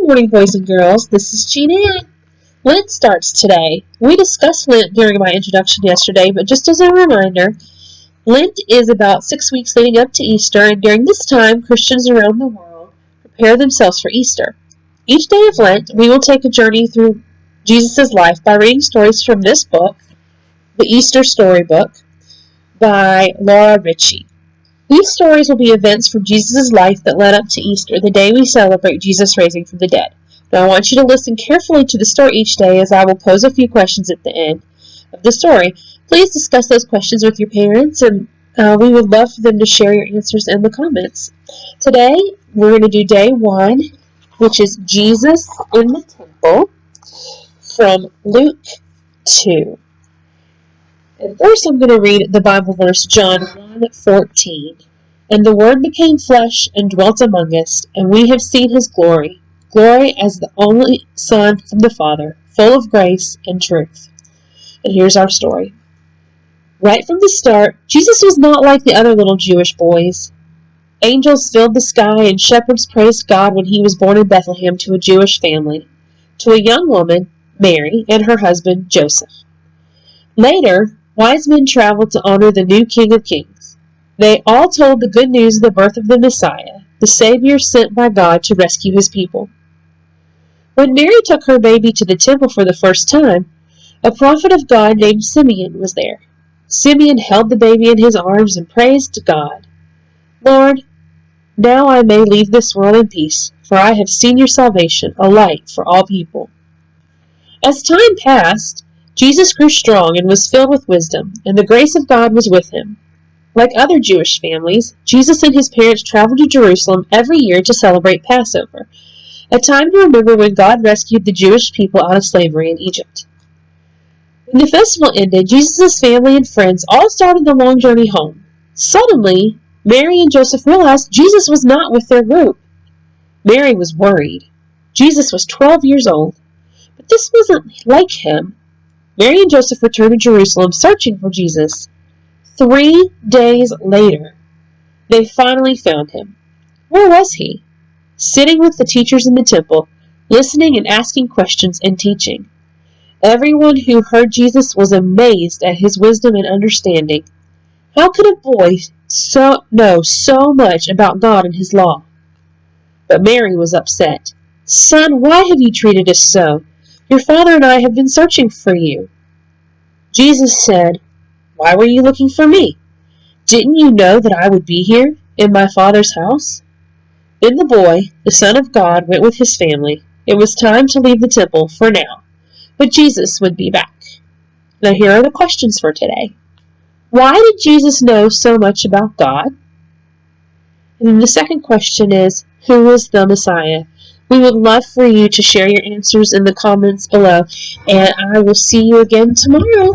morning, boys and girls. This is Jean Ann. Lent starts today. We discussed Lent during my introduction yesterday, but just as a reminder, Lent is about 6 weeks leading up to Easter, and during this time, Christians around the world prepare themselves for Easter. Each day of Lent, we will take a journey through Jesus' life by reading stories from this book, the Easter Storybook, by Laura Ritchie. These stories will be events from Jesus' life that led up to Easter, the day we celebrate Jesus rising from the dead. Now I want you to listen carefully to the story each day, as I will pose a few questions at the end of the story. Please discuss those questions with your parents, and we would love for them to share your answers in the comments. Today, we're going to do day 1, which is Jesus in the temple, from Luke 2. And first I'm going to read the Bible verse, John 1:14. And the Word became flesh and dwelt among us, and we have seen his glory, glory as the only Son from the Father, full of grace and truth. And here's our story. Right from the start, Jesus was not like the other little Jewish boys. Angels filled the sky, and shepherds praised God when he was born in Bethlehem to a Jewish family, to a young woman, Mary, and her husband, Joseph. Later, wise men traveled to honor the new King of Kings. They all told the good news of the birth of the Messiah, the Savior sent by God to rescue his people. When Mary took her baby to the temple for the first time, a prophet of God named Simeon was there. Simeon held the baby in his arms and praised God. Lord, now I may leave this world in peace, for I have seen your salvation, a light for all people. As time passed, Jesus grew strong and was filled with wisdom, and the grace of God was with him. Like other Jewish families, Jesus and his parents traveled to Jerusalem every year to celebrate Passover, a time to remember when God rescued the Jewish people out of slavery in Egypt. When the festival ended, Jesus' family and friends all started the long journey home. Suddenly, Mary and Joseph realized Jesus was not with their group. Mary was worried. Jesus was 12 years old, but this wasn't like him. Mary and Joseph returned to Jerusalem searching for Jesus. 3 days later, they finally found him. Where was he? Sitting with the teachers in the temple, listening and asking questions and teaching. Everyone who heard Jesus was amazed at his wisdom and understanding. How could a boy know so much about God and his law? But Mary was upset. Son, why have you treated us so? Your father and I have been searching for you. Jesus said, Why were you looking for me? Didn't you know that I would be here, in my Father's house? Then the boy, the Son of God, went with his family. It was time to leave the temple for now, but Jesus would be back. Now here are the questions for today. Why did Jesus know so much about God? And then the second question is, who was the Messiah? We would love for you to share your answers in the comments below, and I will see you again tomorrow.